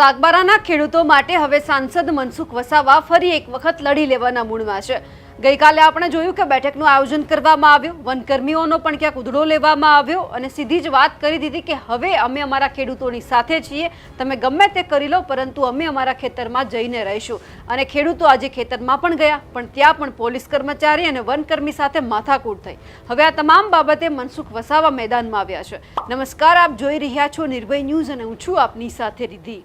સાગબારાના ખેડૂતો માટે હવે સાંસદ મનસુખ વસાવા ફરી એક વખત લડી લેવાના મૂડમાં છે। ગઈકાલે આપણે જોયું કે બેઠકનું આયોજન કરવામાં આવ્યું, વનકર્મીઓનો પણ ક્યાંક ઉધડો લેવામાં આવ્યો અને સીધી જ વાત કરી દીધી કે હવે અમે અમારા ખેડૂતોની સાથે છીએ, તમે ગમે તે કરી લો પરંતુ અમે અમારા ખેતરમાં જઈને રહીશું। અને ખેડૂતો આજે ખેતરમાં પણ ગયા, પણ ત્યાં પણ પોલીસ કર્મચારી અને વનકર્મી સાથે માથાકૂટ થઈ। હવે આ તમામ બાબતે મનસુખ વસાવા મેદાનમાં આવ્યા છે। નમસ્કાર, આપ જોઈ રહ્યા છો નિર્ભય ન્યૂઝ અને હું છું આપની સાથે રિદ્ધિ।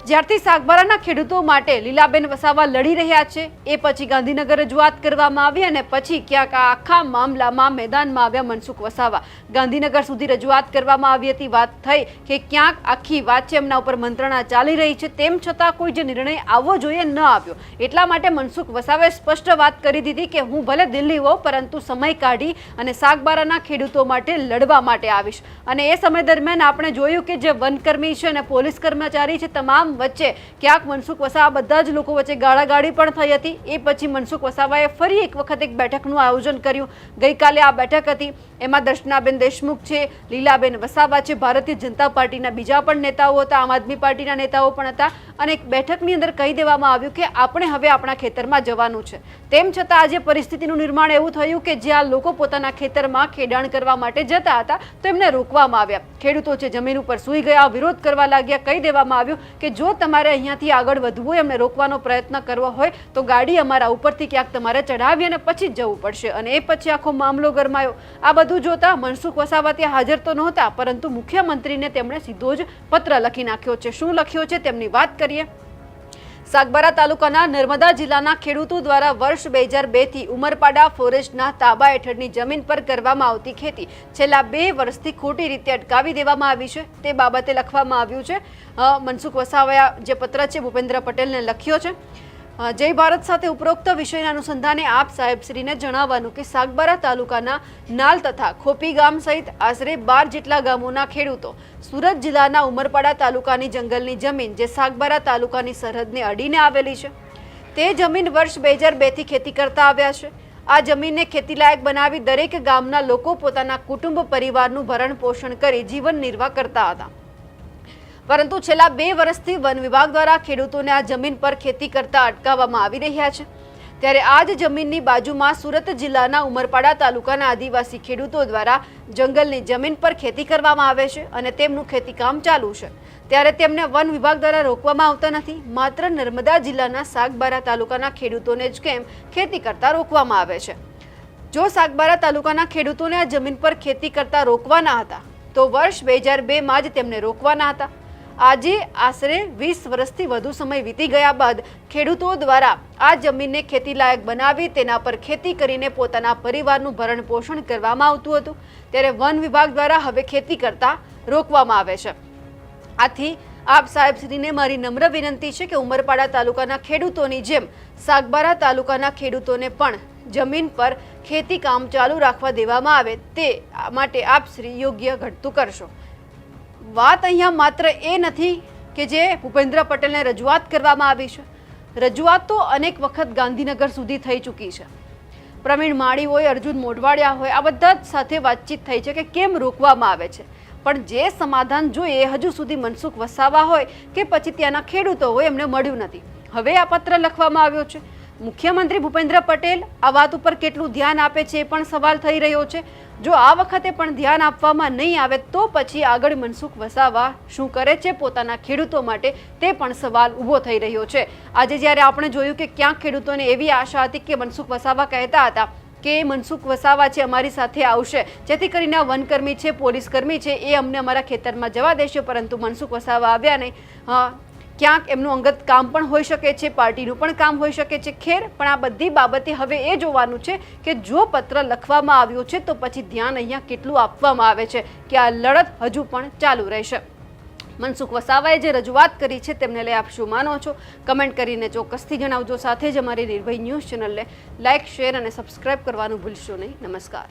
જ્યારથી સાગબારાના ખેડૂતો માટે લીલાબેન વસાવા લડી રહ્યા છે એ પછી ગાંધીનગર રજૂઆત કરવામાં આવી અને પછી ક્યાંક આ આખા મામલામાં મેદાનમાં આવ્યા મનસુખ વસાવા। ગાંધીનગર સુધી રજૂઆત કરવામાં આવી હતી, વાત થઈ કે ક્યાંક આખી વાત છે એમના ઉપર મંત્રણા ચાલી રહી છે, તેમ છતાં કોઈ જે નિર્ણય આવવો જોઈએ ન આવ્યો। એટલા માટે મનસુખ વસાવાએ સ્પષ્ટ વાત કરી દીધી કે હું ભલે દિલ્હી હોઉં પરંતુ સમય કાઢી અને સાગબારાના ખેડૂતો માટે લડવા માટે આવીશ। અને એ સમય દરમિયાન આપણે જોયું કે જે વનકર્મી છે અને પોલીસ કર્મચારી છે તમામ વચ્ચે ક્યાંક મનસુખ વસાવા બધા જ લોકો વચ્ચે ગાળાગાળી પણ થઈ હતી। એ પછી મનસુખ વસાવાએ ફરી એક વખત એક બેઠકનું આયોજન કર્યું। ગઈકાલે આ બેઠક હતી, એમાં દર્શનાબેન દેશમુખ છે, લીલાબેન વસાવા છે, ભારતીય જનતા પાર્ટીના બીજા પણ નેતાઓ હતા, આમ આદમી પાર્ટીના નેતાઓ પણ હતા અને એક બેઠકની અંદર કહી દેવામાં આવ્યું કે આપણે હવે આપણા ખેતરમાં જવાનું છે। તેમ છતાં આજે પરિસ્થિતિનું નિર્માણ એવું થયું કે જ્યાં લોકો પોતાના ખેતરમાં ખેડાણ કરવા માટે જતા હતા તો એમને રોકવામાં આવ્યા। ખેડૂતો છે જમીન ઉપર સૂઈ ગયા, વિરોધ કરવા લાગ્યા। કહી દેવામાં આવ્યું કે જો તમારે અહીંયાથી આગળ વધવું હોય, એમને રોકવાનો પ્રયત્ન કરવો હોય તો ગાડી અમારા ઉપરથી ક્યાંક તમારે ચડાવી અને પછી જ જવું પડશે। અને એ પછી આખો મામલો ગરમાયો। આ બધું જોતા મનસુખ વસાવા ત્યાં હાજર તો નહોતા પરંતુ મુખ્યમંત્રીને તેમણે સીધો જ પત્ર લખી નાખ્યો છે। શું લખ્યો છે તેમની વાત કરીએ। સાગબારા તાલુકાના નર્મદા જિલ્લાના ખેડૂતો દ્વારા વર્ષ 2002 થી ઉમરપાડા ફોરેસ્ટના તાબા હેઠળની જમીન પર કરવામાં આવતી ખેતી છેલ્લા 2 વર્ષથી ખોટી રીતે અટકાવી દેવામાં આવી છે, તે બાબતે લખવામાં આવ્યું છે। મનસુખ વસાવાએ જે પત્ર છે ભૂપેન્દ્ર પટેલને લખ્યો છે। જય ભારત સાથે ઉપરોક્ત વિષયના અનુસંધાને આપ સાહેબશ્રીને જણાવવાનું કે સાગબારા તાલુકાના નાલ તથા ખોપી ગામ સહિત આશરે 12 જેટલા ગામોના ખેડૂતો સુરત જિલ્લાના ઉમરપાડા તાલુકાની જંગલની જમીન જે સાગબારા તાલુકાની સરહદને અડીને આવેલી છે તે જમીન વર્ષ 2002 થી ખેતી કરતા આવ્યા છે। આ જમીનને ખેતીલાયક બનાવી દરેક ગામના લોકો પોતાના કુટુંબ પરિવારનું ભરણ પોષણ કરી જીવન નિર્વાહ કરતા હતા, પરંતુ છેલ્લા 2 વર્ષથી વન વિભાગ દ્વારા ખેડૂતોને આ જમીન પર ખેતી કરતા અટકાવવામાં આવી રહ્યા છે। ત્યારે આ જ જમીનની બાજુમાં સુરત જિલ્લાના ઉમરપાડા તાલુકાના આદિવાસી ખેડૂતો દ્વારા જંગલની જમીન પર ખેતી કરવામાં આવે છે અને તેમનું ખેતી કામ ચાલુ છે। ત્યારે તેમને વન વિભાગ દ્વારા રોકવામાં આવતા નથી, માત્ર નર્મદા જિલ્લાના સાગબારા તાલુકાના ખેડૂતોને જ કેમ ખેતી કરતા રોકવામાં આવે છે। જો સાગબારા તાલુકાના ખેડૂતોને આ જમીન પર ખેતી કરતા રોકવાના હતા તો વર્ષ 2002માં જ તેમને રોકવાના હતા। આજે આશરે 20 વર્ષથી વધુ સમય વીતી ગયા બાદ ખેડૂતો દ્વારા આ જમીનને ખેતીલાયક બનાવી તેના પર ખેતી કરીને પોતાના પરિવારનું ભરણ પોષણ કરવામાં આવતું હતું, ત્યારે વન વિભાગ દ્વારા હવે ખેતી કરતા રોકવામાં આવે છે। આથી આપ સાહેબશ્રીને મારી નમ્ર વિનંતી છે કે ઉમરપાડા તાલુકાના ખેડૂતોની જેમ સાગબારા તાલુકાના ખેડૂતોને પણ જમીન પર ખેતી કામ ચાલુ રાખવા દેવામાં આવે તે માટે આપ શ્રી યોગ્ય ઘટતું કરશો। વાત અહીંયા માત્ર એ નથી કે જે ભૂપેન્દ્ર પટેલને રજૂઆત કરવામાં આવી છે, રજૂઆત તો અનેક વખત ગાંધીનગર સુધી થઈ ચૂકી છે। પ્રવીણ માળી હોય, અર્જુન મોઢવાડિયા હોય, આ બધા જ સાથે વાતચીત થઈ છે કે કેમ રોકવામાં આવે છે, પણ જે સમાધાન જોઈએ હજુ સુધી મનસુખ વસાવા હોય કે પછી ત્યાંના ખેડૂતો હોય એમને મળ્યું નથી। હવે આ પત્ર લખવામાં આવ્યો છે। મુખ્યમંત્રી ભૂપેન્દ્ર પટેલ આ વાત ઉપર કેટલું ધ્યાન આપે છે એ પણ સવાલ થઈ રહ્યો છે। જો આ વખતે પણ ધ્યાન આપવામાં નહીં આવે તો પછી આગળ મનસુખ વસાવા શું કરે છે પોતાના ખેડૂતો માટે તે પણ સવાલ ઊભો થઈ રહ્યો છે। આજે જ્યારે આપણે જોયું કે ક્યાંક ખેડૂતોને એવી આશા હતી કે મનસુખ વસાવા કહેતા હતા કે મનસુખ વસાવા છે અમારી સાથે આવશે જેથી કરીને આ વનકર્મી છે, પોલીસ કર્મી છે એ અમને અમારા ખેતરમાં જવા દેશે, પરંતુ મનસુખ વસાવા આવ્યા નહીં। ક્યાંક એમનું અંગત કામ પણ હોઈ શકે છે, પાર્ટીનું પણ કામ હોઈ શકે છે, ખેર પણ આ બધી બાબતે હવે એ જોવાનું છે કે જો પત્ર લખવામાં આવ્યો છે તો પછી ધ્યાન અહીંયા કેટલું આપવામાં આવે છે કે આ લડત હજુ પણ ચાલુ રહેશે। મનસુખ વસાવાએ જે રજૂઆત કરી છે તેમને લઈ આપ શું માનો છો કમેન્ટ કરીને ચોક્કસથી જણાવજો। સાથે જ અમારી નિર્ભય ન્યૂઝ ચેનલને લાઇક, શેર અને સબસ્ક્રાઇબ કરવાનું ભૂલશો નહીં। નમસ્કાર।